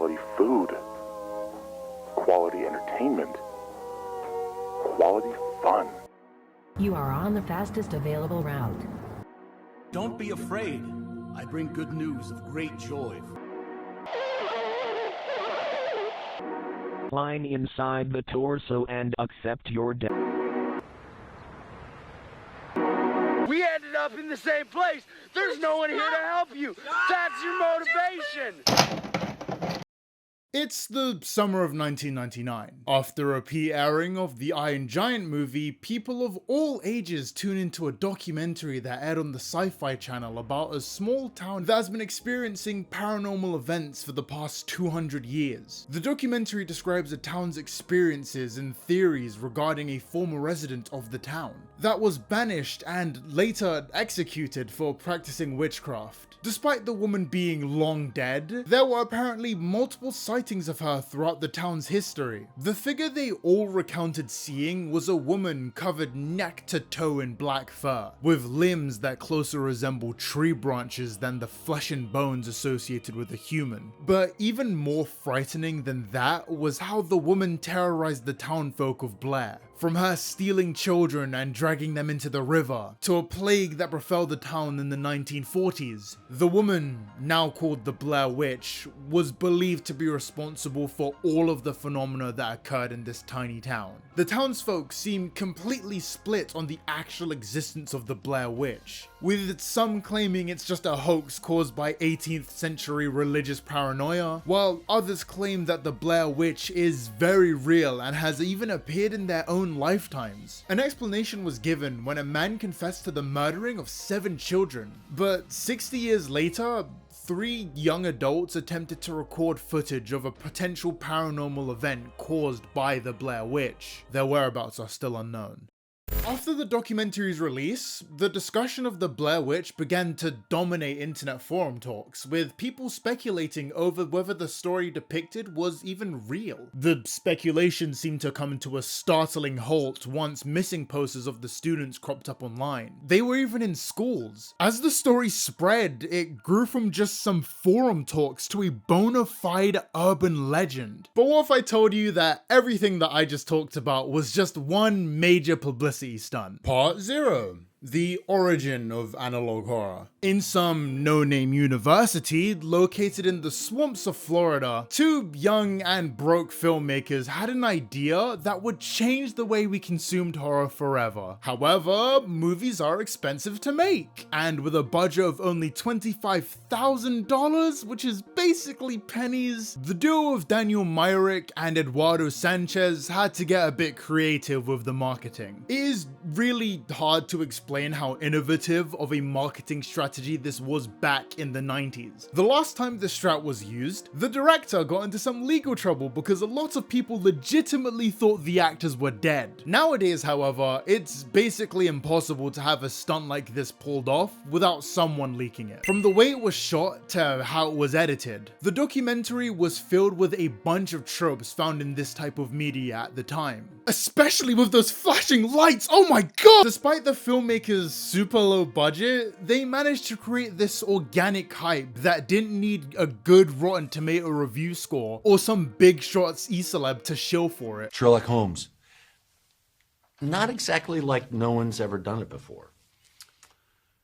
quality food, quality entertainment, quality fun. You are on the fastest available route. Don't be afraid. I bring good news of great joy. Climb inside the torso and accept your death. We ended up in the same place. There's no one here to help you. That's your motivation. It's the summer of 1999. After a re-airing of the Iron Giant movie, people of all ages tune into a documentary that aired on the Sci-Fi Channel about a small town that has been experiencing paranormal events for the past 200 years. The documentary describes the town's experiences and theories regarding a former resident of the town that was banished and later executed for practicing witchcraft. Despite the woman being long dead, there were apparently multiple sightings of her throughout the town's history. The figure they all recounted seeing was a woman covered neck to toe in black fur, with limbs that closer resemble tree branches than the flesh and bones associated with a human. But even more frightening than that was how the woman terrorized the townfolk of Blair. From her stealing children and dragging them into the river, to a plague that befell the town in the 1940s. The woman, now called the Blair Witch, was believed to be responsible for all of the phenomena that occurred in this tiny town. The townsfolk seem completely split on the actual existence of the Blair Witch, with some claiming it's just a hoax caused by 18th century religious paranoia, while others claim that the Blair Witch is very real and has even appeared in their own lifetimes. An explanation was given when a man confessed to the murdering of 7 children, but 60 years later, 3 young adults attempted to record footage of a potential paranormal event caused by the Blair Witch. Their whereabouts are still unknown. After the documentary's release, the discussion of the Blair Witch began to dominate internet forum talks, with people speculating over whether the story depicted was even real. The speculation seemed to come to a startling halt once missing posters of the students cropped up online. They were even in schools. As the story spread, it grew from just some forum talks to a bona fide urban legend. But what if I told you that everything that I just talked about was just one major publicity stunt? Part 0. The origin of analog horror. In some no-name university located in the swamps of Florida, 2 young and broke filmmakers had an idea that would change the way we consumed horror forever. However, movies are expensive to make, and with a budget of only $25,000, which is basically pennies, the duo of Daniel Myrick and Eduardo Sanchez had to get a bit creative with the marketing. It is really hard to explain how innovative of a marketing strategy this was back in the 90s. The last time this strat was used, the director got into some legal trouble because a lot of people legitimately thought the actors were dead. Nowadays, however, it's basically impossible to have a stunt like this pulled off without someone leaking it. From the way it was shot to how it was edited, the documentary was filled with a bunch of tropes found in this type of media at the time. Especially with those flashing lights, oh my god! Despite the filmmaker's super low budget, they managed to create this organic hype that didn't need a good Rotten Tomato review score or some big shots e-celeb to shill for it. Sherlock Holmes. Not exactly like no one's ever done it before.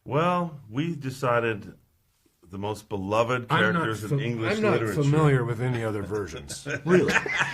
Well, we decided the most beloved characters in English literature. I'm not familiar with any other versions. Really?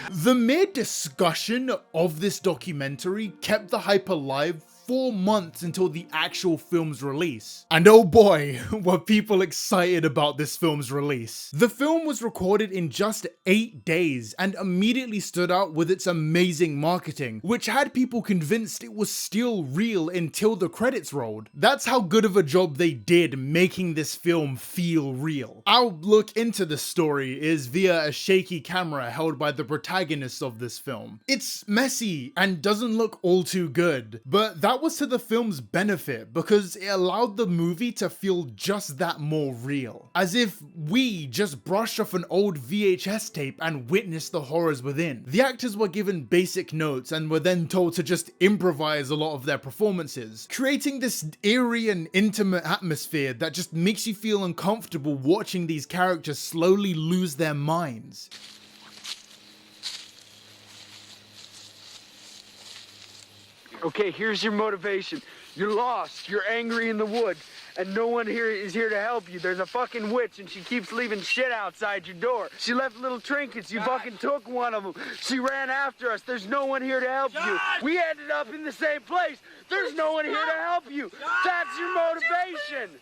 The mere discussion of this documentary kept the hype alive 4 months until the actual film's release. And oh boy, were people excited about this film's release. The film was recorded in just 8 days and immediately stood out with its amazing marketing, which had people convinced it was still real until the credits rolled. That's how good of a job they did making this film feel real. Our look into the story is via a shaky camera held by the protagonists of this film. It's messy and doesn't look all too good, but that that was to the film's benefit because it allowed the movie to feel just that more real. As if we just brushed off an old VHS tape and witnessed the horrors within. The actors were given basic notes and were then told to just improvise a lot of their performances, creating this eerie and intimate atmosphere that just makes you feel uncomfortable watching these characters slowly lose their minds. Okay, here's your motivation. You're lost, you're angry in the woods, and no one here is here to help you. There's a fucking witch, and she keeps leaving shit outside your door. She left little trinkets, you fucking took one of them. She ran after us, there's no one here to help you. We ended up in the same place. There's no one here to help you. That's your motivation.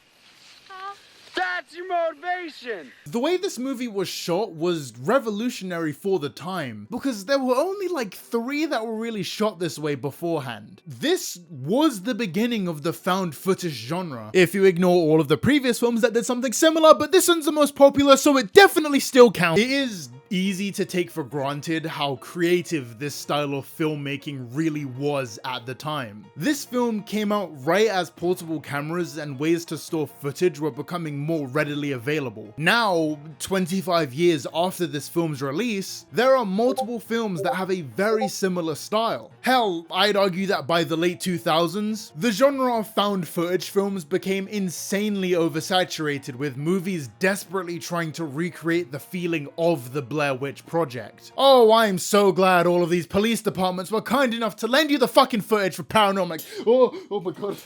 That's your motivation! The way this movie was shot was revolutionary for the time, because there were only like 3 that were really shot this way beforehand. This was the beginning of the found footage genre, if you ignore all of the previous films that did something similar, but this one's the most popular, so it definitely still counts. It is easy to take for granted how creative this style of filmmaking really was at the time. This film came out right as portable cameras and ways to store footage were becoming more readily available. Now, 25 years after this film's release, there are multiple films that have a very similar style. Hell, I'd argue that by the late 2000s, the genre of found footage films became insanely oversaturated, with movies desperately trying to recreate the feeling of the Blair Witch Project. Oh, I'm so glad all of these police departments were kind enough to lend you the fucking footage for paranormal. Oh my god.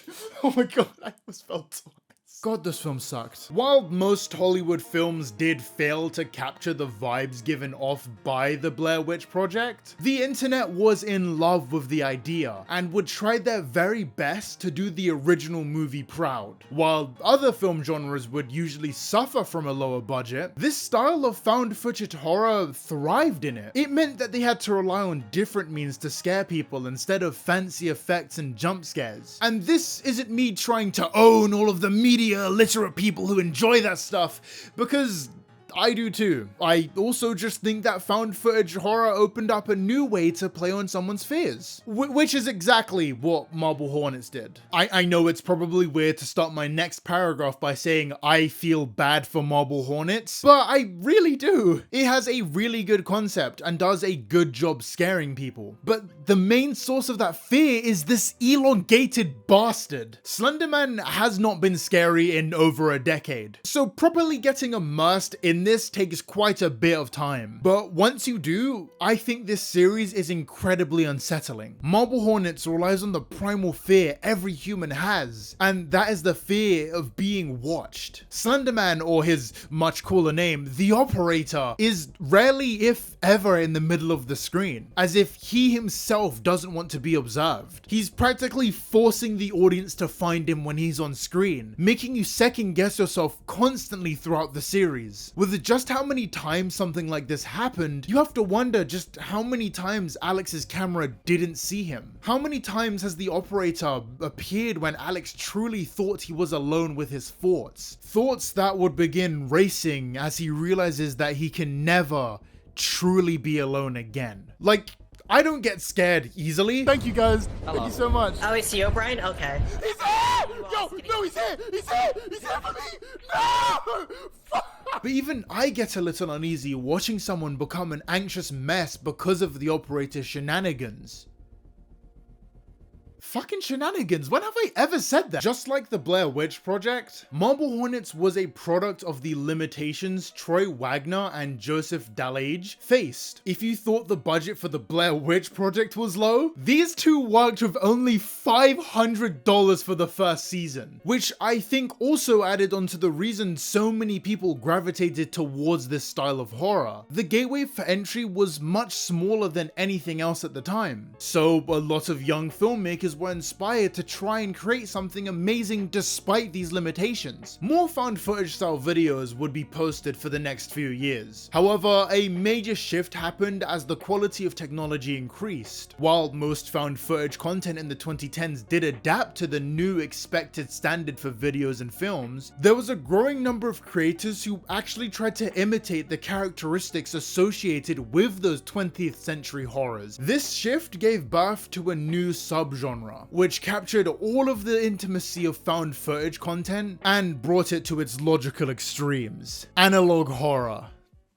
Oh my god, I almost felt twice. God, this film sucked. While most Hollywood films did fail to capture the vibes given off by the Blair Witch Project, the internet was in love with the idea and would try their very best to do the original movie proud. While other film genres would usually suffer from a lower budget, this style of found footage horror thrived in it. It meant that they had to rely on different means to scare people instead of fancy effects and jump scares. And this isn't me trying to own all of the media illiterate people who enjoy that stuff, because I do too. I also just think that found footage horror opened up a new way to play on someone's fears, which is exactly what Marble Hornets did. I know it's probably weird to start my next paragraph by saying I feel bad for Marble Hornets, but I really do. It has a really good concept and does a good job scaring people. But the main source of that fear is this elongated bastard. Slender Man has not been scary in over a decade, so properly getting immersed in this takes quite a bit of time. But once you do, I think this series is incredibly unsettling. Marble Hornets relies on the primal fear every human has, and that is the fear of being watched. Slenderman, or his much cooler name, the Operator, is rarely, if ever, in the middle of the screen, as if he himself doesn't want to be observed. He's practically forcing the audience to find him when he's on screen, making you second guess yourself constantly throughout the series. With just how many times something like this happened, you have to wonder just how many times Alex's camera didn't see him. How many times has the Operator appeared when Alex truly thought he was alone with his thoughts? Thoughts that would begin racing as he realizes that he can never truly be alone again. Like, I don't get scared easily. Thank you guys. Hello. Thank you so much. Oh, it's you, Brian? Okay. He's here! Yo, no, he's here! He's here! He's here for me! No! But even I get a little uneasy watching someone become an anxious mess because of the Operator's shenanigans. Fucking shenanigans, when have I ever said that? Just like the Blair Witch Project, Marble Hornets was a product of the limitations Troy Wagner and Joseph Dalage faced. If you thought the budget for the Blair Witch Project was low, these two worked with only $500 for the first season, which I think also added on to the reason so many people gravitated towards this style of horror. The gateway for entry was much smaller than anything else at the time, so a lot of young filmmakers were inspired to try and create something amazing despite these limitations. More found footage style videos would be posted for the next few years. However, a major shift happened as the quality of technology increased. While most found footage content in the 2010s did adapt to the new expected standard for videos and films, there was a growing number of creators who actually tried to imitate the characteristics associated with those 20th century horrors. This shift gave birth to a new subgenre, genre, which captured all of the intimacy of found footage content and brought it to its logical extremes. Analog horror.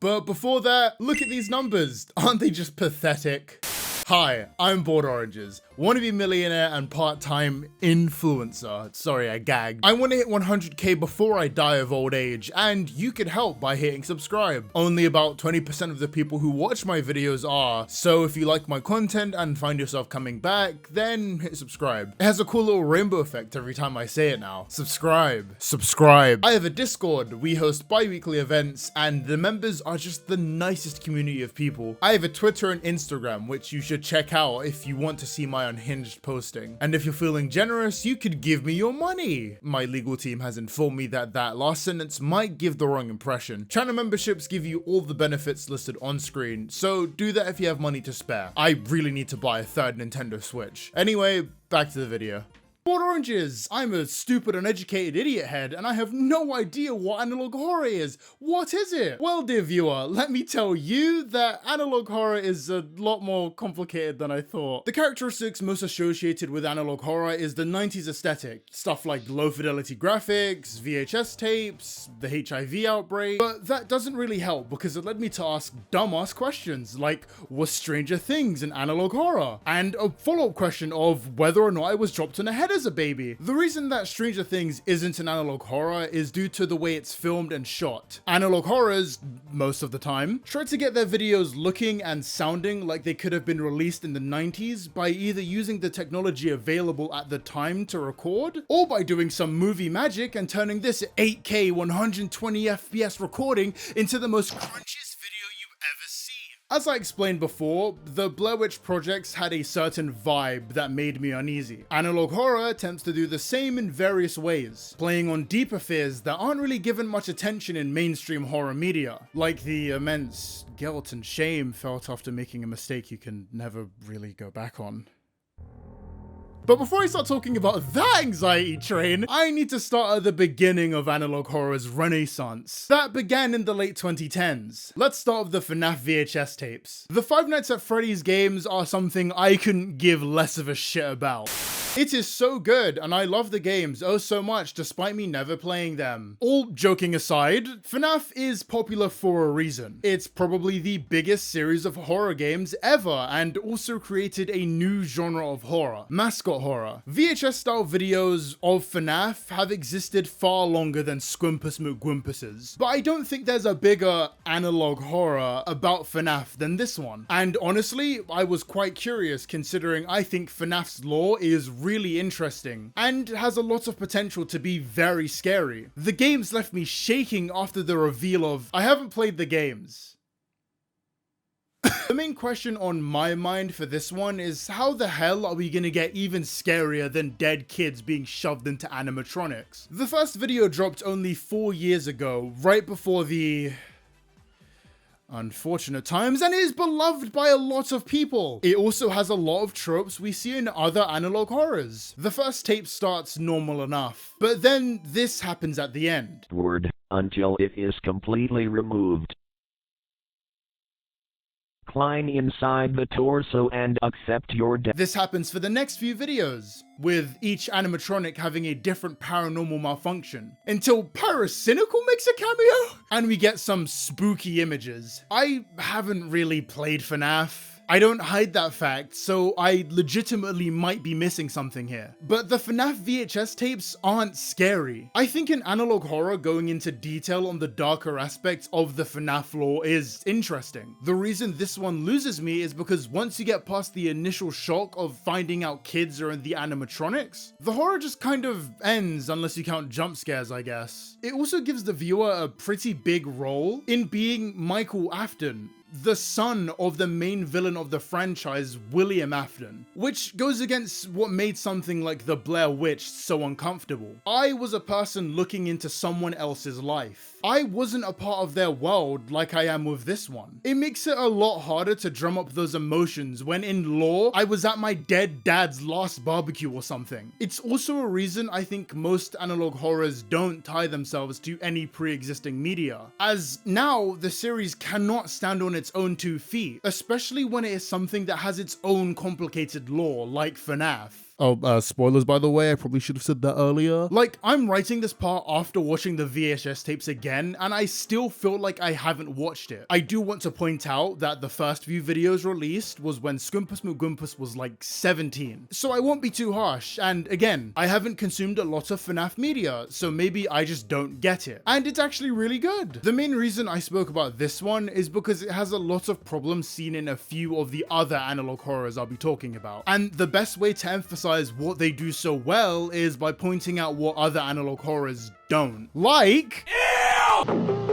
But before that, look at these numbers. Aren't they just pathetic? Hi, I'm Bored Oranges, wannabe millionaire and part-time influencer. Sorry, I gagged. I want to hit 100k before I die of old age, and you can help by hitting subscribe. Only about 20% of the people who watch my videos are, so if you like my content and find yourself coming back, then hit subscribe. It has a cool little rainbow effect every time I say it now. Subscribe. Subscribe. I have a Discord, we host bi-weekly events, and the members are just the nicest community of people. I have a Twitter and Instagram, which you should check out if you want to see my unhinged posting. And if you're feeling generous, you could give me your money. My legal team has informed me that that last sentence might give the wrong impression. Channel memberships give you all the benefits listed on screen, so do that if you have money to spare. I really need to buy a third Nintendo Switch. Anyway, back to the video. Bored Oranges! I'm a stupid uneducated idiot head and I have no idea what analog horror is. What is it? Well, dear viewer, let me tell you that analog horror is a lot more complicated than I thought. The characteristics most associated with analog horror is the 90s aesthetic. Stuff like low fidelity graphics, VHS tapes, the HIV outbreak. But that doesn't really help because it led me to ask dumbass questions like, was Stranger Things an analog horror? And a follow-up question of whether or not I was dropped on a head as a baby. The reason that Stranger Things isn't an analog horror is due to the way it's filmed and shot. Analog horrors, most of the time, try to get their videos looking and sounding like they could have been released in the 90s by either using the technology available at the time to record, or by doing some movie magic and turning this 8K 120 FPS recording into the most crunchiest video you've ever seen. As I explained before, the Blair Witch projects had a certain vibe that made me uneasy. Analog horror attempts to do the same in various ways, playing on deeper fears that aren't really given much attention in mainstream horror media, like the immense guilt and shame felt after making a mistake you can never really go back on. But before I start talking about that anxiety train, I need to start at the beginning of analog horror's renaissance. That began in the late 2010s. Let's start with the FNAF VHS tapes. The Five Nights at Freddy's games are something I couldn't give less of a shit about. It is so good, and I love the games oh so much despite me never playing them. All joking aside, FNAF is popular for a reason. It's probably the biggest series of horror games ever, and also created a new genre of horror, mascot horror. VHS style videos of FNAF have existed far longer than Squimpus McGwimpus's, but I don't think there's a bigger analog horror about FNAF than this one. And honestly, I was quite curious considering I think FNAF's lore is really interesting and has a lot of potential to be very scary. The games left me shaking after the reveal of, I haven't played the games. The main question on my mind for this one is how the hell are we gonna get even scarier than dead kids being shoved into animatronics? The first video dropped only 4 years ago, right before the unfortunate times, and is beloved by a lot of people. It also has a lot of tropes we see in other analog horrors. The first tape starts normal enough, but then this happens at the end. Word, until it is completely removed. Climb inside the torso and accept your death. This happens for the next few videos, with each animatronic having a different paranormal malfunction, until Pyrocynical makes a cameo, and we get some spooky images. I haven't really played FNAF. I don't hide that fact, so I legitimately might be missing something here. But the FNAF VHS tapes aren't scary. I think in analog horror, going into detail on the darker aspects of the FNAF lore is interesting. The reason this one loses me is because once you get past the initial shock of finding out kids are in the animatronics, the horror just kind of ends unless you count jump scares, I guess. It also gives the viewer a pretty big role in being Michael Afton, the son of the main villain of the franchise, William Afton, which goes against what made something like the Blair Witch so uncomfortable. I was a person looking into someone else's life. I wasn't a part of their world like I am with this one. It makes it a lot harder to drum up those emotions when in lore, I was at my dead dad's last barbecue or something. It's also a reason I think most analog horrors don't tie themselves to any pre-existing media, as now the series cannot stand on its own 2 feet, especially when it is something that has its own complicated lore like FNAF. Oh, spoilers by the way, I probably should have said that earlier. Like, I'm writing this part after watching the VHS tapes again, and I still feel like I haven't watched it. I do want to point out that the first few videos released was when Scumpus Moogumpus was like 17. So I won't be too harsh, and again, I haven't consumed a lot of FNAF media, so maybe I just don't get it. And it's actually really good. The main reason I spoke about this one is because it has a lot of problems seen in a few of the other analog horrors I'll be talking about. And the best way to emphasize what they do so well is by pointing out what other analog horrors don't. Like... Ew!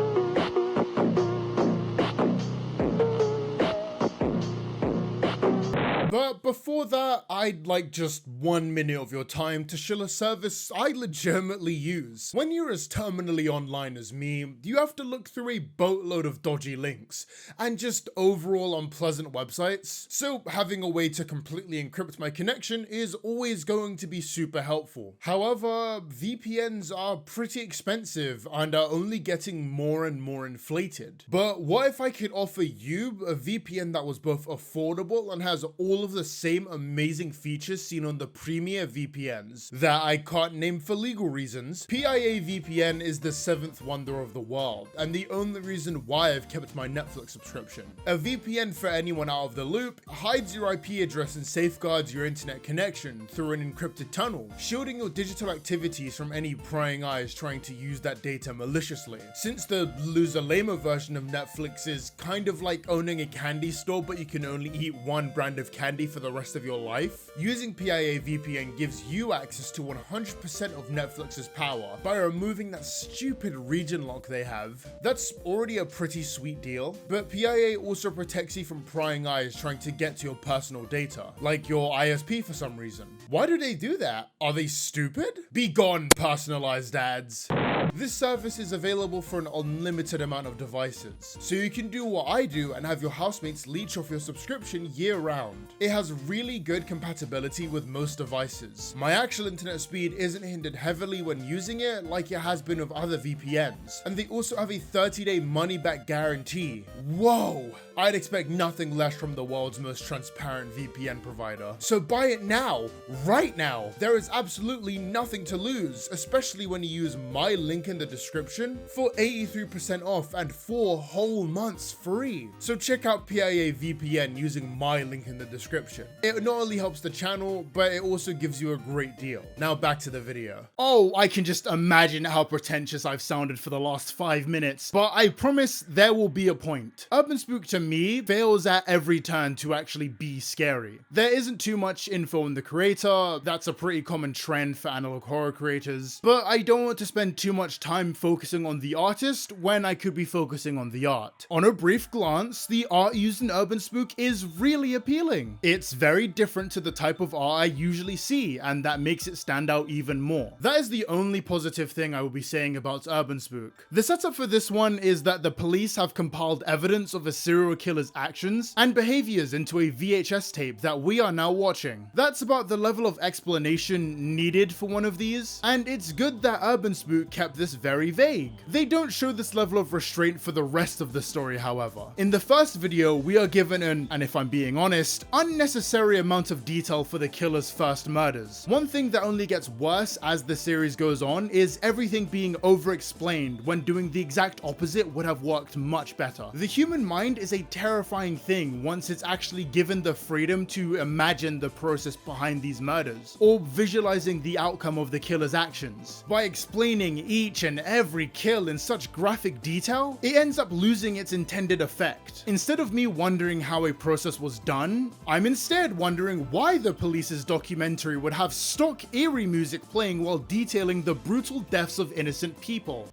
But before that, I'd like just 1 minute of your time to shill a service I legitimately use. When you're as terminally online as me, you have to look through a boatload of dodgy links and just overall unpleasant websites. So having a way to completely encrypt my connection is always going to be super helpful. However, VPNs are pretty expensive and are only getting more and more inflated. But what if I could offer you a VPN that was both affordable and has all of the same amazing features seen on the premier VPNs that I can't name for legal reasons? PIA VPN is the 7th wonder of the world, and the only reason why I've kept my Netflix subscription. A VPN, for anyone out of the loop, hides your IP address and safeguards your internet connection through an encrypted tunnel, shielding your digital activities from any prying eyes trying to use that data maliciously. Since the loser-lamer version of Netflix is kind of like owning a candy store but you can only eat one brand of candy for the rest of your life, using PIA VPN gives you access to 100% of Netflix's power by removing that stupid region lock they have. That's already a pretty sweet deal, but PIA also protects you from prying eyes trying to get to your personal data, like your ISP for some reason. Why do they do that? Are they stupid? Be gone, personalized ads. This service is available for an unlimited amount of devices, so you can do what I do and have your housemates leech off your subscription year-round. It has really good compatibility with most devices. My actual internet speed isn't hindered heavily when using it like it has been with other VPNs, and they also have a 30-day money-back guarantee. Whoa! I'd expect nothing less from the world's most transparent VPN provider. So buy it now, right now. There is absolutely nothing to lose, especially when you use my link in the description for 83% off and 4 whole months free. So check out PIA VPN using my link in the description. It not only helps the channel, but it also gives you a great deal. Now back to the video. Oh, I can just imagine how pretentious I've sounded for the last 5 minutes, but I promise there will be a point. Urban Spook to me fails at every turn to actually be scary. There isn't too much info on the creator, that's a pretty common trend for analog horror creators, but I don't want to spend too much time focusing on the artist when I could be focusing on the art. On a brief glance, the art used in Urban Spook is really appealing. It's very different to the type of art I usually see, and that makes it stand out even more. That is the only positive thing I will be saying about Urban Spook. The setup for this one is that the police have compiled evidence of a serial killer's actions and behaviors into a VHS tape that we are now watching. That's about the level of explanation needed for one of these, and it's good that Urban Spook kept this very vague. They don't show this level of restraint for the rest of the story, however. In the first video, we are given an, and if I'm being honest, unnecessary amount of detail for the killer's first murders. One thing that only gets worse as the series goes on is everything being over-explained when doing the exact opposite would have worked much better. The human mind is a terrifying thing once it's actually given the freedom to imagine the process behind these murders, or visualizing the outcome of the killer's actions. By explaining each and every kill in such graphic detail, it ends up losing its intended effect. Instead of me wondering how a process was done, I'm instead wondering why the police's documentary would have stock eerie music playing while detailing the brutal deaths of innocent people.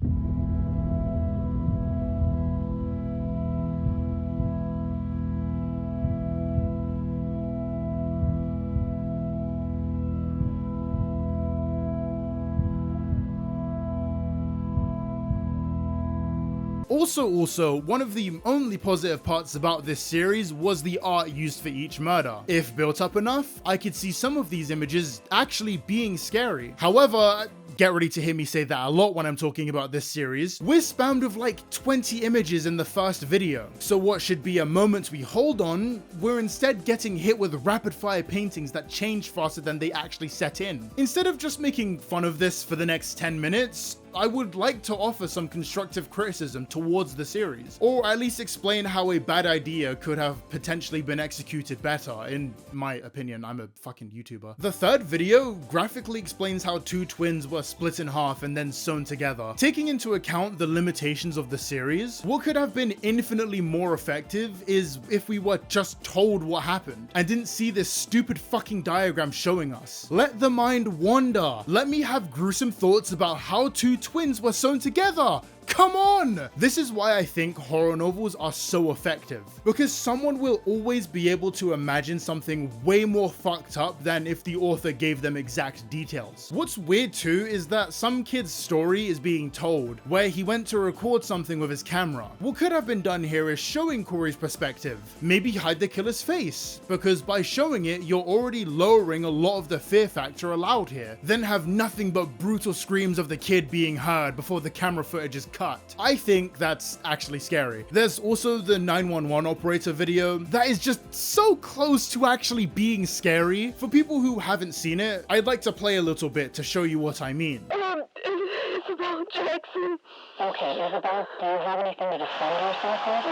Also, one of the only positive parts about this series was the art used for each murder. If built up enough, I could see some of these images actually being scary. However, get ready to hear me say that a lot when I'm talking about this series, we're spammed with like 20 images in the first video. So what should be a moment we hold on, we're instead getting hit with rapid fire paintings that change faster than they actually set in. Instead of just making fun of this for the next 10 minutes, I would like to offer some constructive criticism towards the series, or at least explain how a bad idea could have potentially been executed better, in my opinion. I'm a fucking YouTuber. The third video graphically explains how two twins were split in half and then sewn together. Taking into account the limitations of the series, what could have been infinitely more effective is if we were just told what happened and didn't see this stupid fucking diagram showing us. Let the mind wander. Let me have gruesome thoughts about how two twins were sewn together. Come on! This is why I think horror novels are so effective, because someone will always be able to imagine something way more fucked up than if the author gave them exact details. What's weird too is that some kid's story is being told where he went to record something with his camera. What could have been done here is showing Corey's perspective. Maybe hide the killer's face, because by showing it, you're already lowering a lot of the fear factor allowed here. Then have nothing but brutal screams of the kid being heard before the camera footage is cut. I think that's actually scary. There's also the 911 operator video that is just so close to actually being scary. For people who haven't seen it, I'd like to play a little bit to show you what I mean. Isabel Jackson. Okay, Isabel, do you have anything to defend yourself with?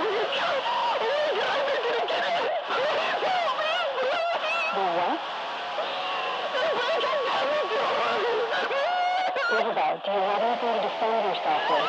The what? Isabel, do you have anything to defend yourself with?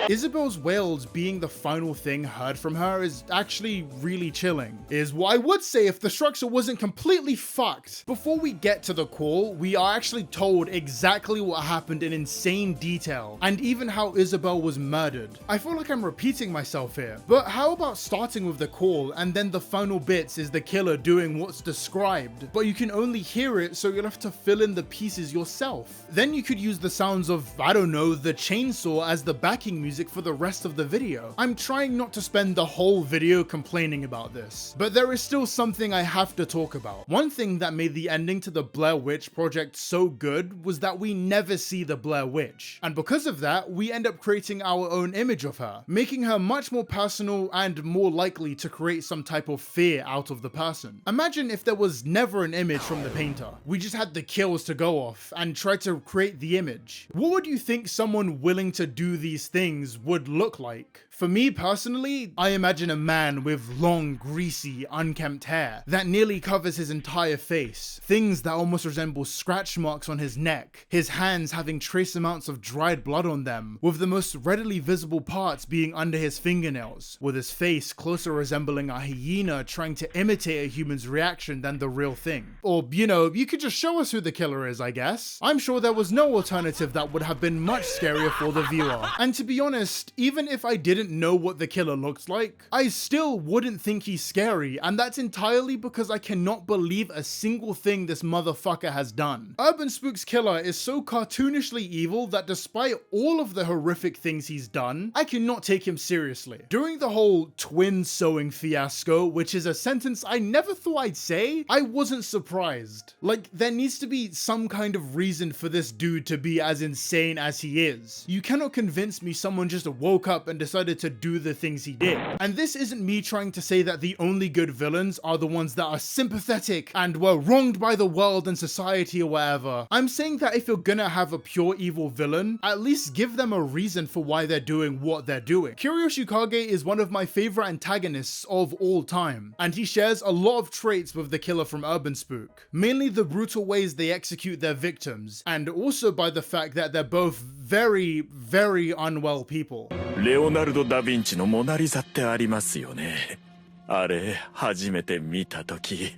Isabel's wails being the final thing heard from her is actually really chilling, is what I would say if the structure wasn't completely fucked. Before we get to the call, we are actually told exactly what happened in insane detail, and even how Isabel was murdered. I feel like I'm repeating myself here, but how about starting with the call and then the final bits is the killer doing what's described, but you can only hear it, so you'll have to fill in the pieces yourself. Then you could use the sounds of, I don't know, the chainsaw as the backing music for the rest of the video. I'm trying not to spend the whole video complaining about this, but there is still something I have to talk about. One thing that made the ending to the Blair Witch Project so good was that we never see the Blair Witch, and because of that, we end up creating our own image of her, making her much more personal and more likely to create some type of fear out of the person. Imagine if there was never an image from the painter. We just had the kills to go off and try to create the image. What would you think someone willing to do these things would look like? For me personally, I imagine a man with long, greasy, unkempt hair that nearly covers his entire face, things that almost resemble scratch marks on his neck, his hands having trace amounts of dried blood on them, with the most readily visible parts being under his fingernails, with his face closer resembling a hyena trying to imitate a human's reaction than the real thing. Or, you know, you could just show us who the killer is, I guess. I'm sure there was no alternative that would have been much scarier for the viewer. And to be honest, even if I didn't know what the killer looks like, I still wouldn't think he's scary, and that's entirely because I cannot believe a single thing this motherfucker has done. Urban Spook's killer is so cartoonishly evil that despite all of the horrific things he's done, I cannot take him seriously. During the whole twin sewing fiasco, which is a sentence I never thought I'd say, I wasn't surprised. Like, there needs to be some kind of reason for this dude to be as insane as he is. You cannot convince me someone just woke up and decided to do the things he did. And this isn't me trying to say that the only good villains are the ones that are sympathetic and were wronged by the world and society or whatever. I'm saying that if you're gonna have a pure evil villain, at least give them a reason for why they're doing what they're doing. Kiryoshikage is one of my favorite antagonists of all time, and he shares a lot of traits with the killer from Urban Spook, mainly the brutal ways they execute their victims, and also by the fact that they're both very, very unwell people. レオナルド・ダ・ヴィンチのモナリザってありますよね。あれ初めて見たとき、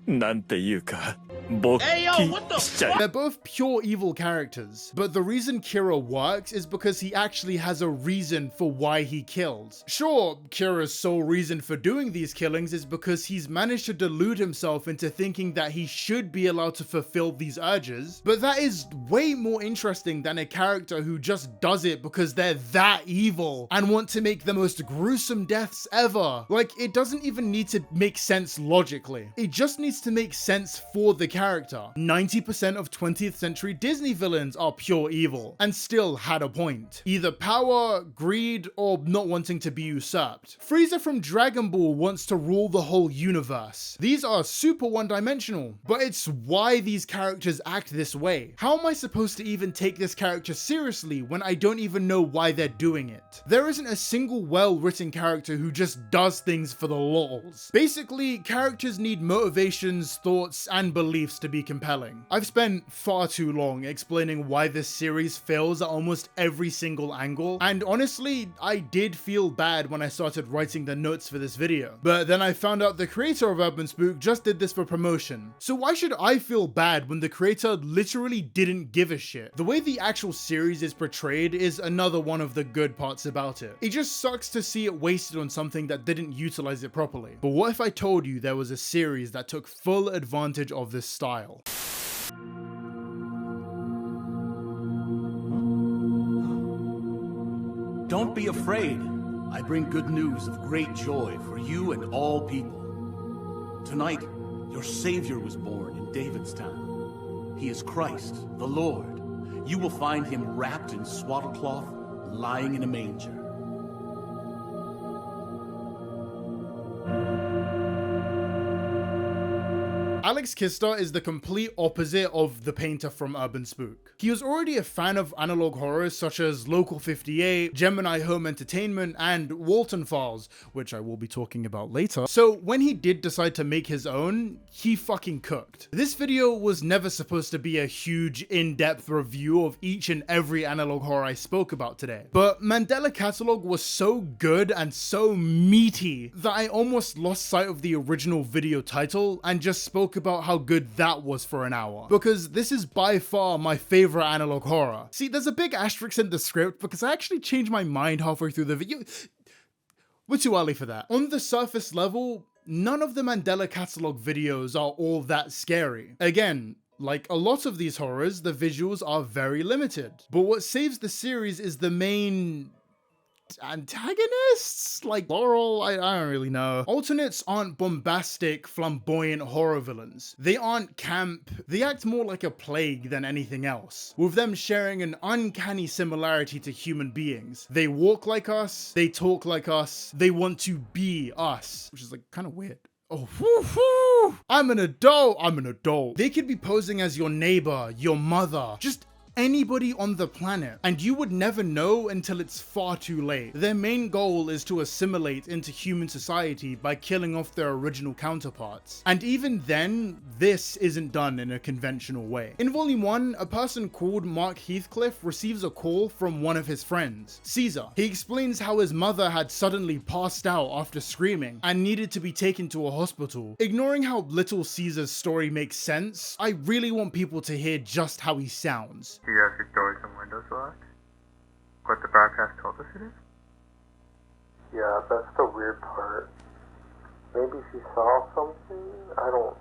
なんていうか They're both pure evil characters, but the reason Kira works is because he actually has a reason for why he kills. Sure, Kira's sole reason for doing these killings is because he's managed to delude himself into thinking that he should be allowed to fulfill these urges, but that is way more interesting than a character who just does it because they're that evil and want to make the most gruesome deaths ever. Like, it doesn't even need to make sense logically. It just needs to make sense for the character. 90% of 20th century Disney villains are pure evil and still had a point. Either power, greed, or not wanting to be usurped. Frieza from Dragon Ball wants to rule the whole universe. These are super one-dimensional, but it's why these characters act this way. How am I supposed to even take this character seriously when I don't even know why they're doing it? There isn't a single well-written character who just does things for the lols. Basically, characters need motivations, thoughts, and beliefs to be compelling. I've spent far too long explaining why this series fails at almost every single angle, and honestly, I did feel bad when I started writing the notes for this video. But then I found out the creator of Urban Spook just did this for promotion. So why should I feel bad when the creator literally didn't give a shit? The way the actual series is portrayed is another one of the good parts about it. It just sucks to see it wasted on something that didn't utilize it properly. But what if I told you there was a series that took full advantage of this style? Don't be afraid. I bring good news of great joy for you and all people. Tonight, your Savior was born in David's town. He is Christ, the Lord. You will find him wrapped in swaddlecloth, lying in a manger. Alex Kistar is the complete opposite of the painter from Urban Spook. He was already a fan of analog horrors such as Local 58, Gemini Home Entertainment, and Walton Files, which I will be talking about later. So when he did decide to make his own, he fucking cooked. This video was never supposed to be a huge in-depth review of each and every analog horror I spoke about today, but Mandela Catalog was so good and so meaty that I almost lost sight of the original video title and just spoke about how good that was for an hour, because this is by far my favorite analog horror. See, there's a big asterisk in the script because I actually changed my mind halfway through the video. We're too early for that. On the surface level, none of the Mandela Catalog videos are all that scary. Again, like a lot of these horrors, the visuals are very limited. But what saves the series is the main antagonists? Like Laurel? I don't really know. Alternates aren't bombastic, flamboyant horror villains. They aren't camp. They act more like a plague than anything else, with them sharing an uncanny similarity to human beings. They walk like us, they talk like us, they want to be us, which is like kind of weird. Oh, whoo. I'm an adult. They could be posing as your neighbor, your mother, just anybody on the planet, and you would never know until it's far too late. Their main goal is to assimilate into human society by killing off their original counterparts. And even then, this isn't done in a conventional way. In Volume 1, a person called Mark Heathcliff receives a call from one of his friends, Caesar. He explains how his mother had suddenly passed out after screaming and needed to be taken to a hospital. Ignoring how little Caesar's story makes sense, I really want people to hear just how he sounds. He has your doors and windows locked? What the broadcast told us it is? Yeah, that's the weird part. Maybe she saw something? I don't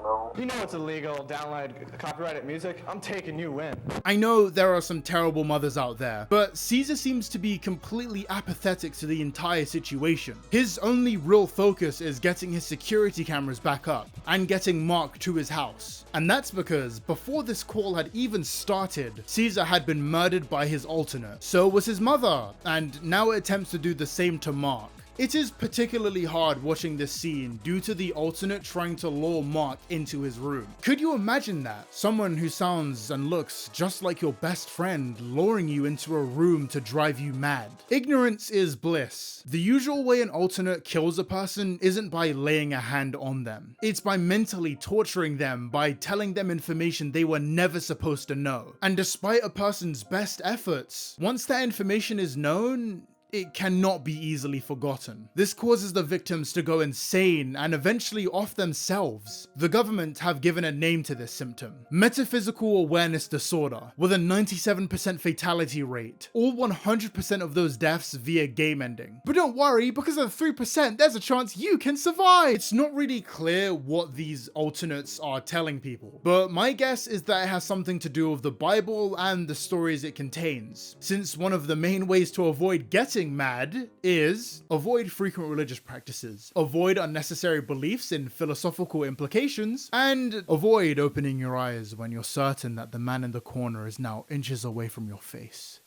know. You know it's illegal, download copyrighted music? I'm taking you in. I know there are some terrible mothers out there, but Caesar seems to be completely apathetic to the entire situation. His only real focus is getting his security cameras back up and getting Mark to his house. And that's because before this call had even started, Caesar had been murdered by his alternate. So was his mother, and now it attempts to do the same to Mark. It is particularly hard watching this scene due to the alternate trying to lure Mark into his room. Could you imagine that? Someone who sounds and looks just like your best friend luring you into a room to drive you mad. Ignorance is bliss. The usual way an alternate kills a person isn't by laying a hand on them. It's by mentally torturing them by telling them information they were never supposed to know. And despite a person's best efforts, once that information is known, it cannot be easily forgotten. This causes the victims to go insane and eventually off themselves. The government have given a name to this symptom: metaphysical awareness disorder, with a 97% fatality rate, all 100% of those deaths via game ending. But don't worry, because of the 3%, there's a chance you can survive! It's not really clear what these alternates are telling people, but my guess is that it has something to do with the Bible and the stories it contains, since one of the main ways to avoid getting mad is avoid frequent religious practices, avoid unnecessary beliefs in philosophical implications, and avoid opening your eyes when you're certain that the man in the corner is now inches away from your face,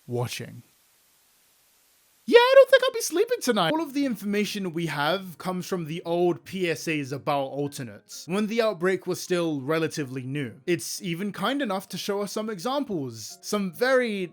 watching. Yeah, I don't think I'll be sleeping tonight. All of the information we have comes from the old PSAs about alternates, when the outbreak was still relatively new. It's even kind enough to show us some examples, some very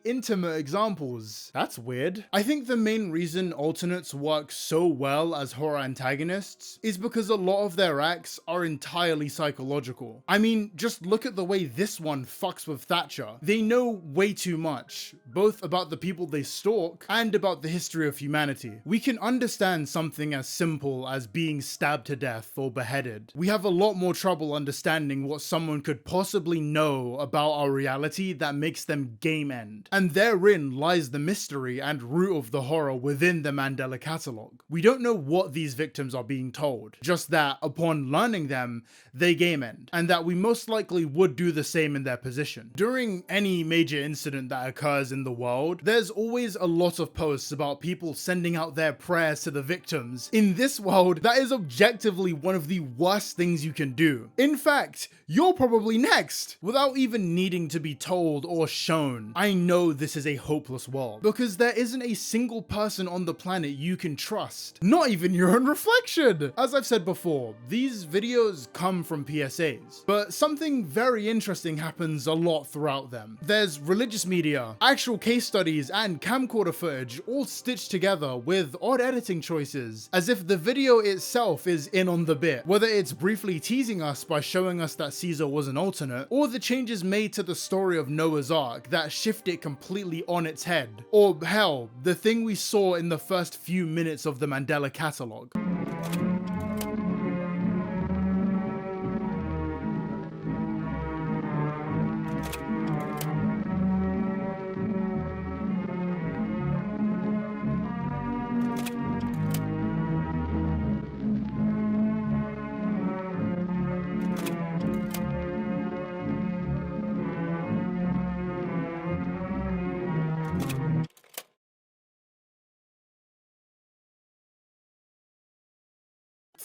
intimate examples. That's weird. I think the main reason alternates work so well as horror antagonists is because a lot of their acts are entirely psychological. I mean, just look at the way this one fucks with Thatcher. They know way too much, both about the people they stalk and about the history of humanity. We can understand something as simple as being stabbed to death or beheaded. We have a lot more trouble understanding what someone could possibly know about our reality that makes them game end. And therein lies the mystery and root of the horror within the Mandela catalogue. We don't know what these victims are being told, just that upon learning them, they game end, and that we most likely would do the same in their position. During any major incident that occurs in the world, there's always a lot of posts about people sending out their prayers to the victims. In this world, that is objectively one of the worst things you can do. In fact, you're probably next, without even needing to be told or shown. I know this is a hopeless world, because there isn't a single person on the planet you can trust, not even your own reflection. As I've said before, these videos come from PSAs, but something very interesting happens a lot throughout them. There's religious media, actual case studies, and camcorder footage all stitched together with odd editing choices, as if the video itself is in on the bit, whether it's briefly teasing us by showing us that Caesar was an alternate, or the changes made to the story of Noah's Ark that shift it completely on its head, or hell, the thing we saw in the first few minutes of the Mandela catalogue.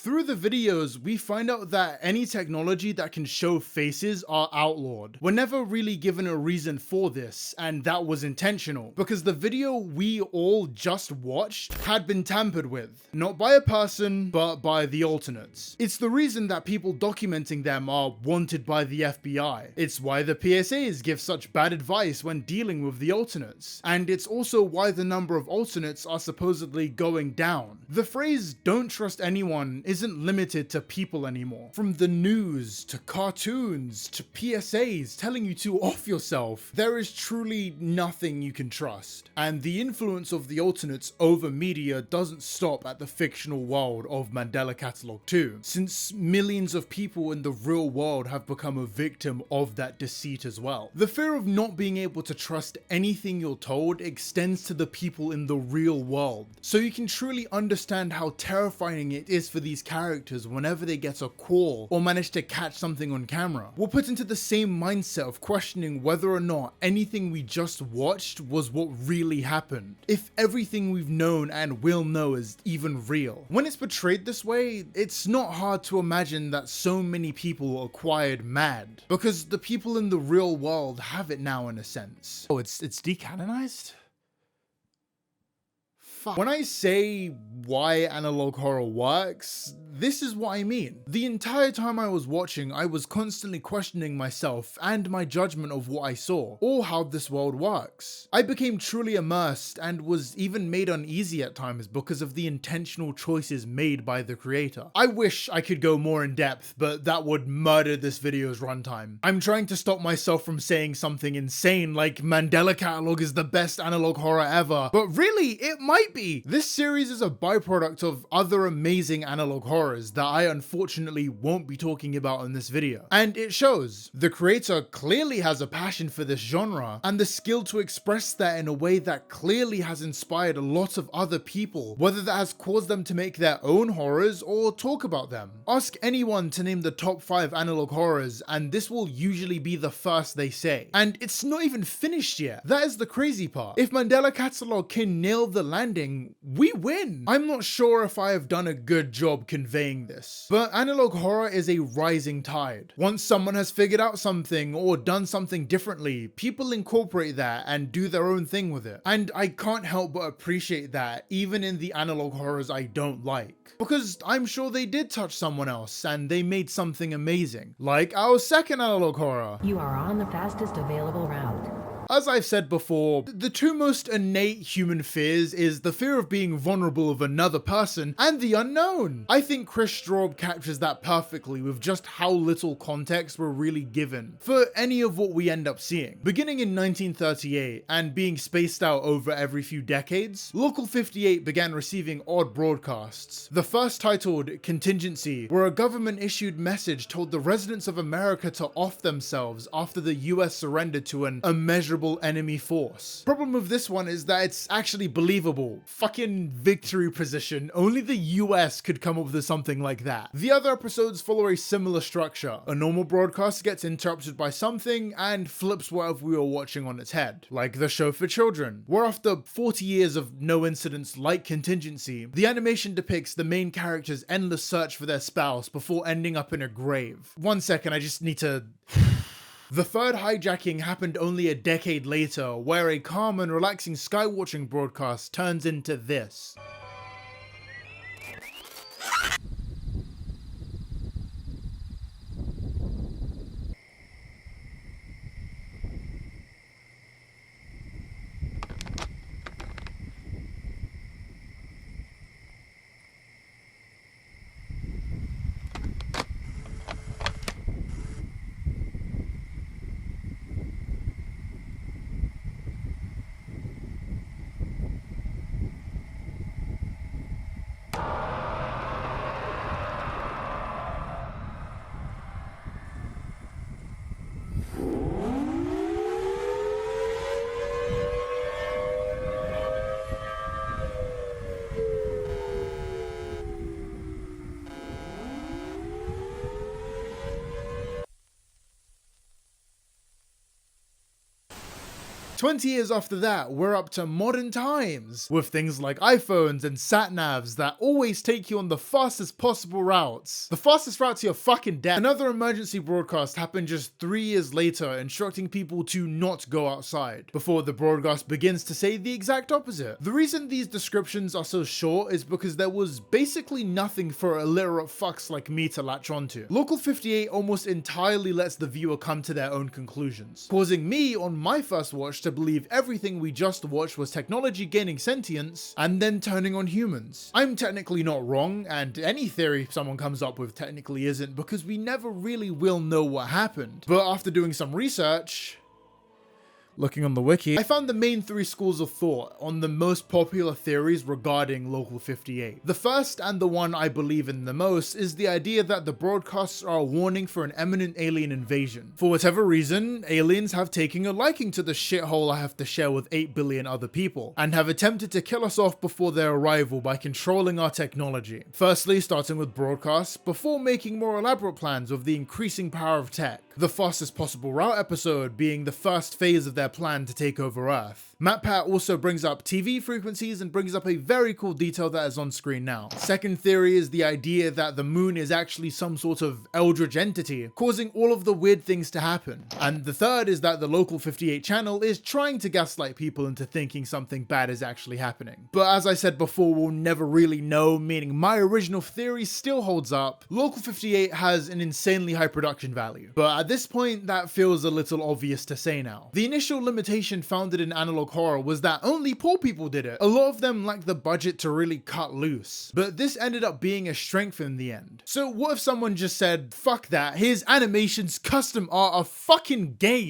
Through the videos, we find out that any technology that can show faces are outlawed. We're never really given a reason for this, and that was intentional, because the video we all just watched had been tampered with. Not by a person, but by the alternates. It's the reason that people documenting them are wanted by the FBI. It's why the PSAs give such bad advice when dealing with the alternates. And it's also why the number of alternates are supposedly going down. The phrase "don't trust anyone" isn't limited to people anymore. From the news, to cartoons, to PSAs telling you to off yourself, there is truly nothing you can trust. And the influence of the alternates over media doesn't stop at the fictional world of Mandela Catalogue 2, since millions of people in the real world have become a victim of that deceit as well. The fear of not being able to trust anything you're told extends to the people in the real world, so you can truly understand how terrifying it is for these characters whenever they get a call or manage to catch something on camera. We're put into the same mindset of questioning whether or not anything we just watched was what really happened, if everything we've known and will know is even real. When it's portrayed this way, it's not hard to imagine that so many people are acquired mad, because the people in the real world have it now in a sense. Oh, it's decanonized? fuck. When I say why analog horror works, this is what I mean. The entire time I was watching, I was constantly questioning myself and my judgment of what I saw, or how this world works. I became truly immersed and was even made uneasy at times because of the intentional choices made by the creator. I wish I could go more in depth, but that would murder this video's runtime. I'm trying to stop myself from saying something insane like Mandela Catalog is the best analog horror ever, but really, it might be. This series is a byproduct of other amazing analog horrors that I unfortunately won't be talking about in this video. And it shows. The creator clearly has a passion for this genre, and the skill to express that in a way that clearly has inspired a lot of other people, whether that has caused them to make their own horrors or talk about them. Ask anyone to name the top 5 analog horrors, and this will usually be the first they say. And it's not even finished yet. That is the crazy part. If Mandela Catalog can nail the landing, we win. I'm not sure if I have done a good job conveying this, but analog horror is a rising tide. Once someone has figured out something or done something differently, people incorporate that and do their own thing with it. And I can't help but appreciate that even in the analog horrors I don't like. Because I'm sure they did touch someone else and they made something amazing. Like our second analog horror. You are on the fastest available route. As I've said before, the two most innate human fears is the fear of being vulnerable of another person and the unknown. I think Chris Straub captures that perfectly with just how little context we're really given for any of what we end up seeing. Beginning in 1938 and being spaced out over every few decades, Local 58 began receiving odd broadcasts. The first, titled Contingency, where a government issued message told the residents of America to off themselves after the US surrendered to an immeasurable enemy force. Problem with this one is that it's actually believable. Fucking victory position. Only the US could come up with something like that. The other episodes follow a similar structure. A normal broadcast gets interrupted by something and flips whatever we were watching on its head. Like the show for children, where after 40 years of no incidents like Contingency, the animation depicts the main character's endless search for their spouse before ending up in a grave. 1 second, I just need to... The third hijacking happened only a decade later, where a calm and relaxing skywatching broadcast turns into this. 20 years after that, we're up to modern times, with things like iPhones and sat-navs that always take you on the fastest possible routes. The fastest route to your fucking death. Another emergency broadcast happened just 3 years later, instructing people to not go outside, before the broadcast begins to say the exact opposite. The reason these descriptions are so short is because there was basically nothing for illiterate fucks like me to latch onto. Local 58 almost entirely lets the viewer come to their own conclusions, causing me on my first watch to believe everything we just watched was technology gaining sentience and then turning on humans. I'm technically not wrong, and any theory someone comes up with technically isn't, because we never really will know what happened. But after doing some research, looking on the wiki, I found the main 3 schools of thought on the most popular theories regarding Local 58. The first, and the one I believe in the most, is the idea that the broadcasts are a warning for an imminent alien invasion. For whatever reason, aliens have taken a liking to the shithole I have to share with 8 billion other people, and have attempted to kill us off before their arrival by controlling our technology. Firstly, starting with broadcasts, before making more elaborate plans with the increasing power of tech. The fastest possible route episode being the first phase of their plan to take over Earth. MatPat also brings up TV frequencies and brings up a very cool detail that is on screen now. Second theory is the idea that the moon is actually some sort of eldritch entity, causing all of the weird things to happen. And the third is that the local 58 channel is trying to gaslight people into thinking something bad is actually happening. But as I said before, we'll never really know, meaning my original theory still holds up. Local 58 has an insanely high production value, but at this point that feels a little obvious to say now. The initial limitation founded in analog horror was that only poor people did it. A lot of them lacked the budget to really cut loose, but this ended up being a strength in the end. So what if someone just said, fuck that, here's animations, custom art, a fucking game?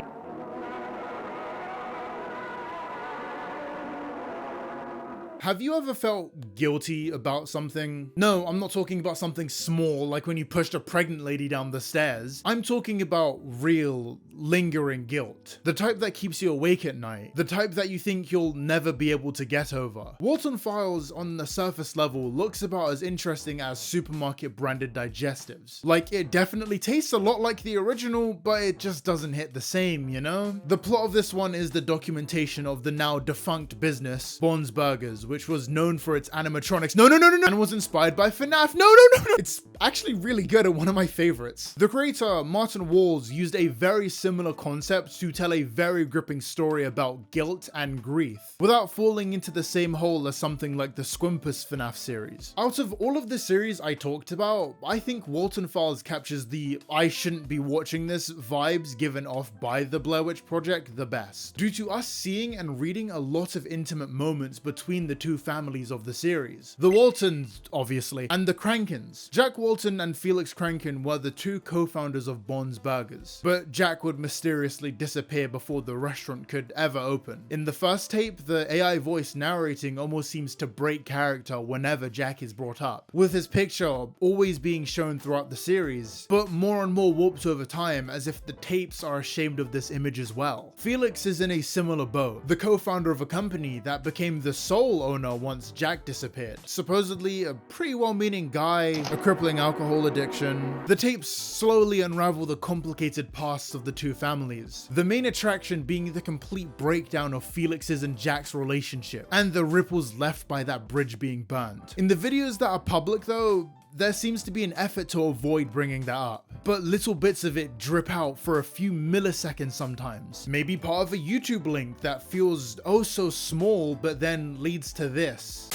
Have you ever felt guilty about something? No, I'm not talking about something small like when you pushed a pregnant lady down the stairs. I'm talking about real, lingering guilt. The type that keeps you awake at night. The type that you think you'll never be able to get over. Walton Files on the surface level looks about as interesting as supermarket branded digestives. Like, it definitely tastes a lot like the original, but it just doesn't hit the same, you know? The plot of this one is the documentation of the now defunct business, Bond's Burgers, which was known for its animatronics. No, and was inspired by FNAF. No. It's actually really good and one of my favorites. The creator, Martin Walls, used a very similar concept to tell a very gripping story about guilt and grief, without falling into the same hole as something like the Squimpus FNAF series. Out of all of the series I talked about, I think Walton Files captures the I shouldn't be watching this vibes given off by the Blair Witch Project the best, due to us seeing and reading a lot of intimate moments between the two families of the series. The Waltons, obviously, and the Krankens. Jack Walton and Felix Kranken were the two co-founders of Bond's Burgers, but Jack would mysteriously disappear before the restaurant could ever open. In the first tape, the AI voice narrating almost seems to break character whenever Jack is brought up, with his picture always being shown throughout the series, but more and more warped over time as if the tapes are ashamed of this image as well. Felix is in a similar boat, the co-founder of a company that became the sole owner once Jack disappeared. Supposedly a pretty well-meaning guy, a crippling alcohol addiction. The tapes slowly unravel the complicated pasts of the two families, the main attraction being the complete breakdown of Felix's and Jack's relationship, and the ripples left by that bridge being burned. In the videos that are public though, there seems to be an effort to avoid bringing that up, but little bits of it drip out for a few milliseconds sometimes. Maybe part of a YouTube link that feels oh so small but then leads to this.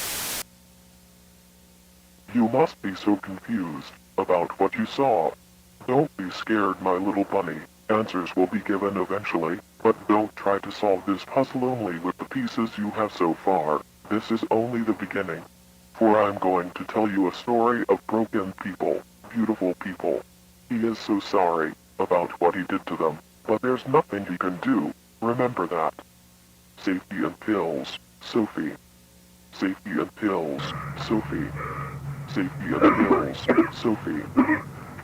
You must be so confused about what you saw. Don't be scared, my little bunny. Answers will be given eventually, but don't try to solve this puzzle only with the pieces you have so far. This is only the beginning. For I'm going to tell you a story of broken people, beautiful people. He is so sorry about what he did to them, but there's nothing he can do. Remember that. Safety and pills, Sophie. Safety and pills, Sophie. Safety and pills, Sophie.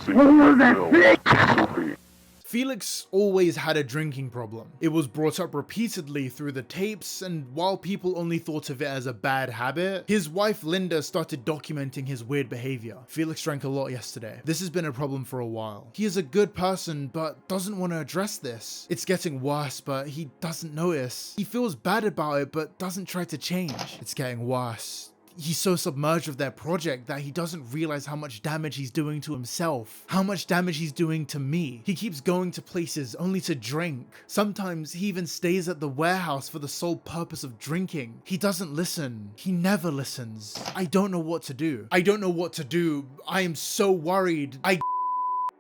Safety and pills, Sophie. Felix always had a drinking problem. It was brought up repeatedly through the tapes, and while people only thought of it as a bad habit, his wife Linda started documenting his weird behavior. Felix drank a lot yesterday. This has been a problem for a while. He is a good person, but doesn't want to address this. It's getting worse, but he doesn't notice. He feels bad about it, but doesn't try to change. It's getting worse. He's so submerged with their project that he doesn't realize how much damage he's doing to himself, how much damage he's doing to me. He keeps going to places only to drink. Sometimes he even stays at the warehouse for the sole purpose of drinking. He doesn't listen. He never listens. I don't know what to do. I don't know what to do. I am so worried. I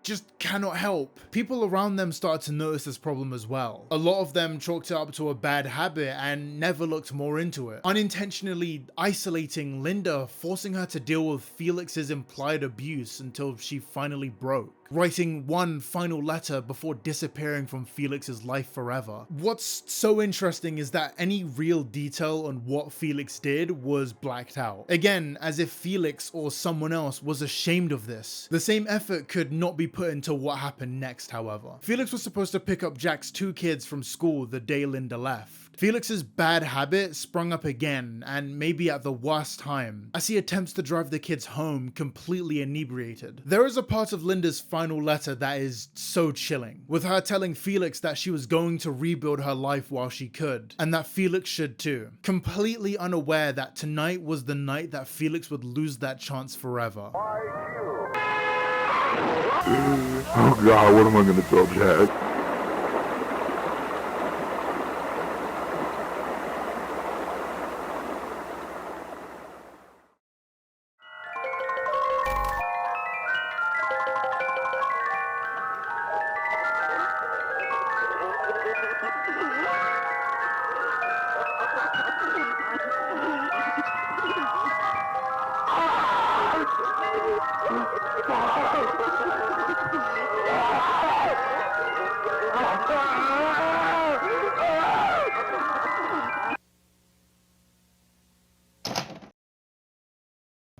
just cannot help. People around them started to notice this problem as well. A lot of them chalked it up to a bad habit and never looked more into it, unintentionally isolating Linda, forcing her to deal with Felix's implied abuse until she finally broke, writing one final letter before disappearing from Felix's life forever. What's so interesting is that any real detail on what Felix did was blacked out. Again, as if Felix or someone else was ashamed of this. The same effort could not be put into what happened next, however. Felix was supposed to pick up Jack's two kids from school the day Linda left. left. Felix's bad habit sprung up again, and maybe at the worst time, as he attempts to drive the kids home completely inebriated. There is a part of Linda's final letter that is so chilling, with her telling Felix that she was going to rebuild her life while she could, and that Felix should too, completely unaware that tonight was the night that Felix would lose that chance forever. Oh God, what am I gonna tell Jack?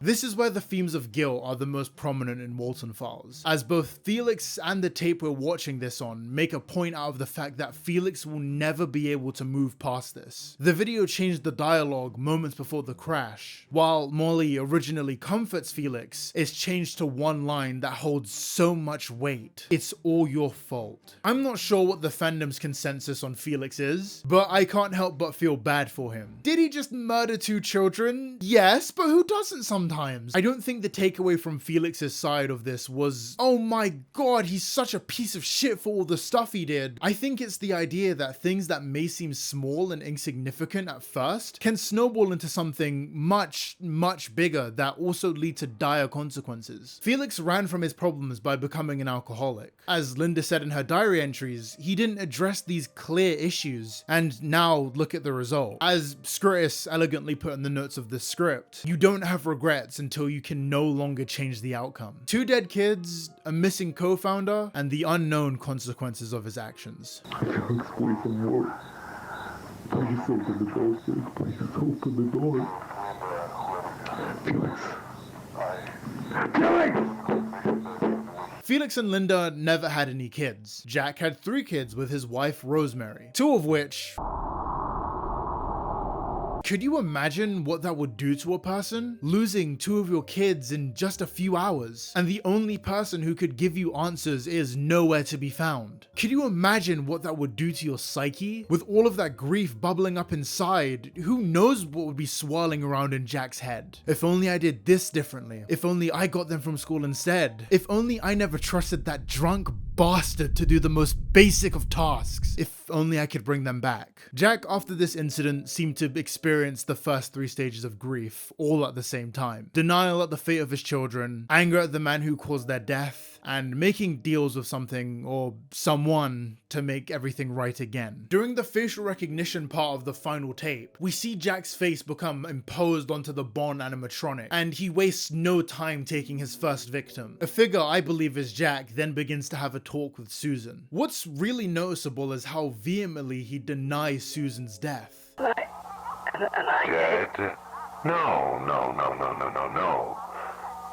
This is where the themes of guilt are the most prominent in Walton Files, as both Felix and the tape we're watching this on make a point out of the fact that Felix will never be able to move past this. The video changed the dialogue moments before the crash, while Molly originally comforts Felix, it's changed to one line that holds so much weight: "It's all your fault." I'm not sure what the fandom's consensus on Felix is, but I can't help but feel bad for him. Did he just murder 2 children? Yes, but who doesn't sometimes? I don't think the takeaway from Felix's side of this was, oh my god, he's such a piece of shit for all the stuff he did. I think it's the idea that things that may seem small and insignificant at first can snowball into something much, much bigger that also lead to dire consequences. Felix ran from his problems by becoming an alcoholic. As Linda said in her diary entries, he didn't address these clear issues, and now look at the result. As Scritus elegantly put in the notes of the script, you don't have regrets until you can no longer change the outcome. 2 dead kids, a missing co-founder, and the unknown consequences of his actions. I can't sleep anymore. Please open the door, sis. Please open the door. Felix! Felix and Linda never had any kids. Jack had 3 kids with his wife Rosemary, 2 of which... Could you imagine what that would do to a person? Losing 2 of your kids in just a few hours, and the only person who could give you answers is nowhere to be found. Could you imagine what that would do to your psyche? With all of that grief bubbling up inside, who knows what would be swirling around in Jack's head? If only I did this differently. If only I got them from school instead. If only I never trusted that drunk bastard to do the most basic of tasks. If only I could bring them back. Jack, after this incident, seemed to experience the first 3 stages of grief, all at the same time. Denial at the fate of his children, anger at the man who caused their death, and making deals with something or someone to make everything right again. During the facial recognition part of the final tape, we see Jack's face become imposed onto the Bond animatronic, and he wastes no time taking his first victim. A figure I believe is Jack then begins to have a talk with Susan. What's really noticeable is how vehemently he denies Susan's death. Dead? No.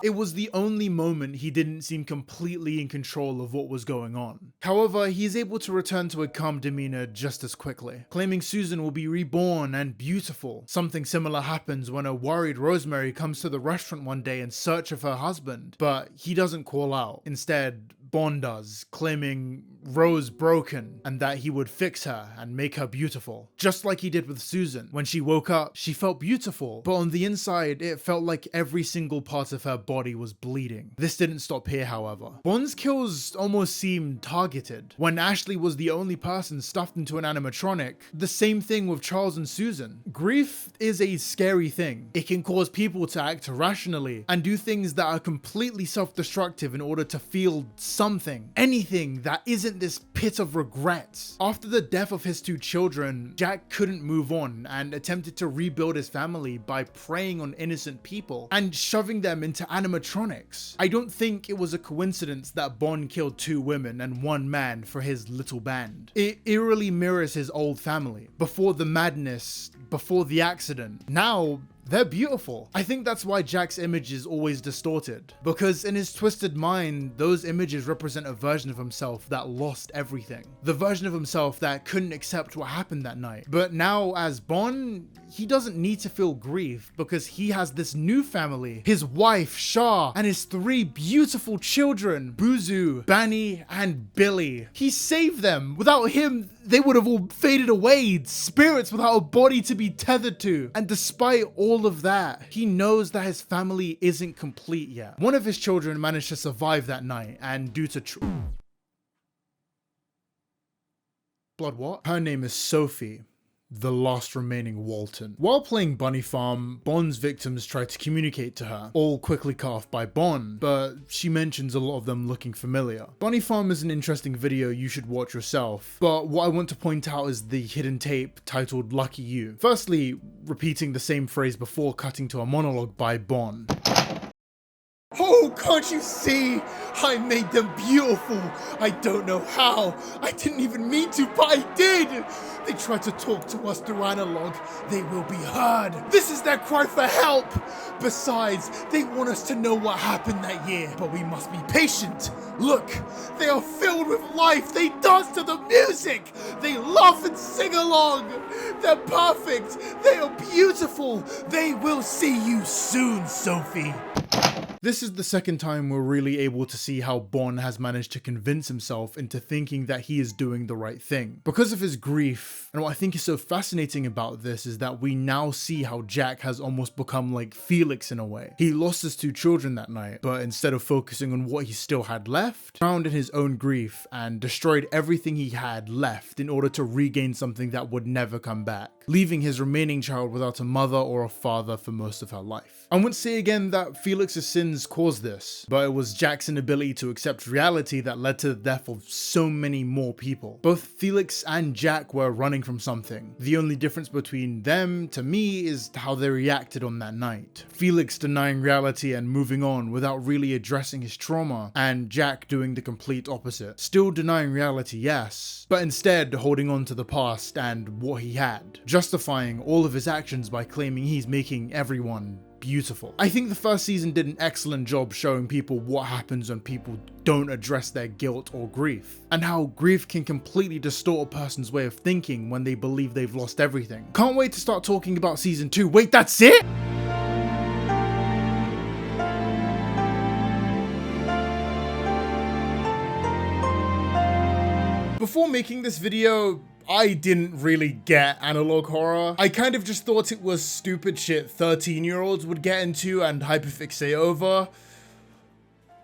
It was the only moment he didn't seem completely in control of what was going on. However, he is able to return to a calm demeanor just as quickly, claiming Susan will be reborn and beautiful. Something similar happens when a worried Rosemary comes to the restaurant one day in search of her husband, but he doesn't call out. Instead, Bond does, claiming Rose broken and that he would fix her and make her beautiful. Just like he did with Susan. When she woke up, she felt beautiful, but on the inside, it felt like every single part of her body was bleeding. This didn't stop here, however. Bond's kills almost seemed targeted. When Ashley was the only person stuffed into an animatronic, the same thing with Charles and Susan. Grief is a scary thing. It can cause people to act irrationally and do things that are completely self-destructive in order to feel something, anything that isn't this pit of regrets. After the death of his 2 children, Jack couldn't move on and attempted to rebuild his family by preying on innocent people and shoving them into animatronics. I don't think it was a coincidence that Bond killed 2 women and 1 man for his little band. It eerily mirrors his old family. Before the madness, before the accident. Now, They're beautiful. I think that's why Jack's image is always distorted, because in his twisted mind, those images represent a version of himself that lost everything. The version of himself that couldn't accept what happened that night. But now as Bon, he doesn't need to feel grief because he has this new family, his wife, Shah, and his 3 beautiful children, Buzu, Bani, and Billy. He saved them. Without him, they would have all faded away, spirits without a body to be tethered to. And despite all of that, he knows that his family isn't complete yet. One of his children managed to survive that night, and due to blood what? Her name is Sophie, the last remaining Walton. While playing Bunny Farm, Bon's victims try to communicate to her, all quickly cut off by Bon, but she mentions a lot of them looking familiar. Bunny Farm is an interesting video you should watch yourself, but what I want to point out is the hidden tape titled Lucky You. Firstly, repeating the same phrase before cutting to a monologue by Bon. Oh, can't you see? I made them beautiful. I don't know how. I didn't even mean to, but I did. They tried to talk to us through analog. They will be heard. This is their cry for help. Besides, they want us to know what happened that year, but we must be patient. Look, they are filled with life. They dance to the music. They laugh and sing along. They're perfect. They are beautiful. They will see you soon, Sophie. This is the second time we're really able to see how Bon has managed to convince himself into thinking that he is doing the right thing. Because of his grief, and what I think is so fascinating about this is that we now see how Jack has almost become like Felix in a way. He lost his 2 children that night, but instead of focusing on what he still had left, drowned in his own grief and destroyed everything he had left in order to regain something that would never come back, leaving his remaining child without a mother or a father for most of her life. I won't say again that Felix's sins caused this, but it was Jack's inability to accept reality that led to the death of so many more people. Both Felix and Jack were running from something. The only difference between them, to me, is how they reacted on that night. Felix denying reality and moving on without really addressing his trauma, and Jack doing the complete opposite. Still denying reality, yes, but instead holding on to the past and what he had, justifying all of his actions by claiming he's making everyone beautiful. I think the first season did an excellent job showing people what happens when people don't address their guilt or grief, and how grief can completely distort a person's way of thinking when they believe they've lost everything. Can't wait to start talking about season 2. Wait, that's it? Before making this video, I didn't really get analog horror. I kind of just thought it was stupid shit 13-year-olds would get into and hyperfixate over,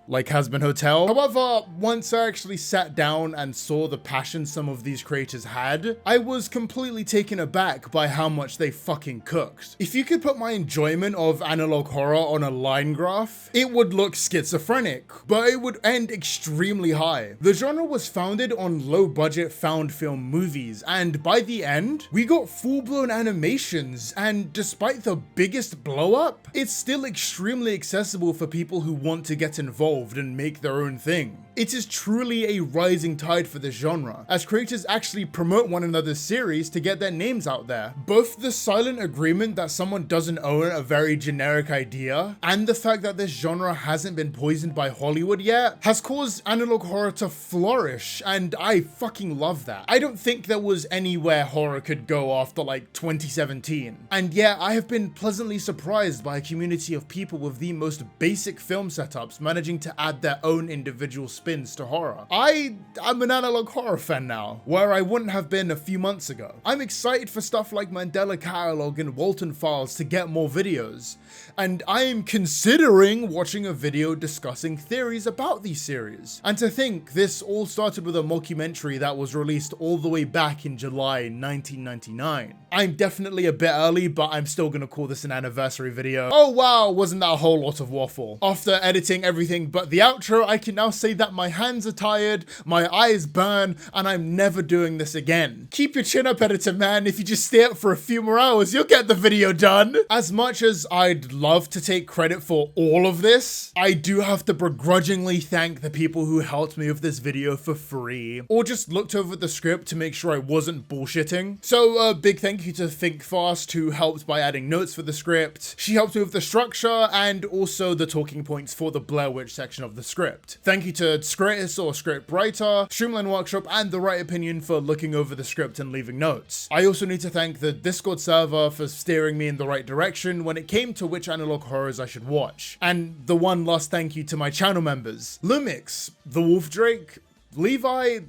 like Hazbin Hotel. However, once I actually sat down and saw the passion some of these creators had, I was completely taken aback by how much they fucking cooked. If you could put my enjoyment of analog horror on a line graph, it would look schizophrenic, but it would end extremely high. The genre was founded on low-budget found film movies, and by the end, we got full-blown animations, and despite the biggest blow-up, it's still extremely accessible for people who want to get involved and make their own thing. It is truly a rising tide for this genre, as creators actually promote one another's series to get their names out there. Both the silent agreement that someone doesn't own a very generic idea, and the fact that this genre hasn't been poisoned by Hollywood yet, has caused analog horror to flourish, and I fucking love that. I don't think there was anywhere horror could go after like 2017. And yeah, I have been pleasantly surprised by a community of people with the most basic film setups managing to add their own individual spins to horror. I'm an analog horror fan now, where I wouldn't have been a few months ago. I'm excited for stuff like Mandela Catalog and Walton Files to get more videos, and I am considering watching a video discussing theories about these series. And to think, this all started with a mockumentary that was released all the way back in July 1999. I'm definitely a bit early, but I'm still gonna call this an anniversary video. Oh wow, wasn't that a whole lot of waffle? After editing everything but the outro, I can now say that sweat, my hands are tired, my eyes burn, and I'm never doing this again. Keep your chin up, editor man. If you just stay up for a few more hours, you'll get the video done. As much as I'd love to take credit for all of this, I do have to begrudgingly thank the people who helped me with this video for free, or just looked over the script to make sure I wasn't bullshitting. So a big thank you to Think Fast, who helped by adding notes for the script. She helped me with the structure and also the talking points for the Blair Witch section of the script. Thank you to Scritus or Scriptwriter, Streamline Workshop, and The Right Opinion for looking over the script and leaving notes. I also need to thank the Discord server for steering me in the right direction when it came to which analog horrors I should watch. And the one last thank you to my channel members: Lumix, The Wolf Drake, Levi,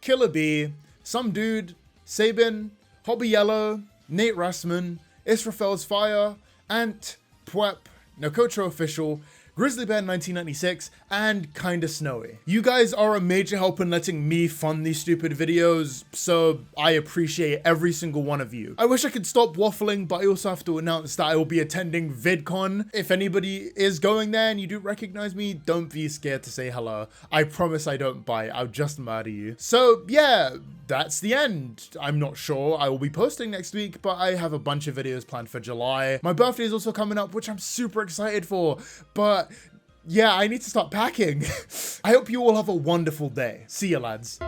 Killer Bee, Some Dude, Sabin, Hobby Yellow, Nate Rassman, Israfel's Fire, Ant, Pwep, Nokocho Official, Grizzly Bear 1996, and Kinda Snowy. You guys are a major help in letting me fund these stupid videos, so I appreciate every single one of you. I wish I could stop waffling, but I also have to announce that I will be attending VidCon. If anybody is going there and you do recognize me, don't be scared to say hello. I promise I don't bite, I'll just murder you. So yeah, that's the end. I'm not sure I will be posting next week, but I have a bunch of videos planned for July. My birthday is also coming up, which I'm super excited for, but yeah, I need to start packing. I hope you all have a wonderful day. See ya, lads.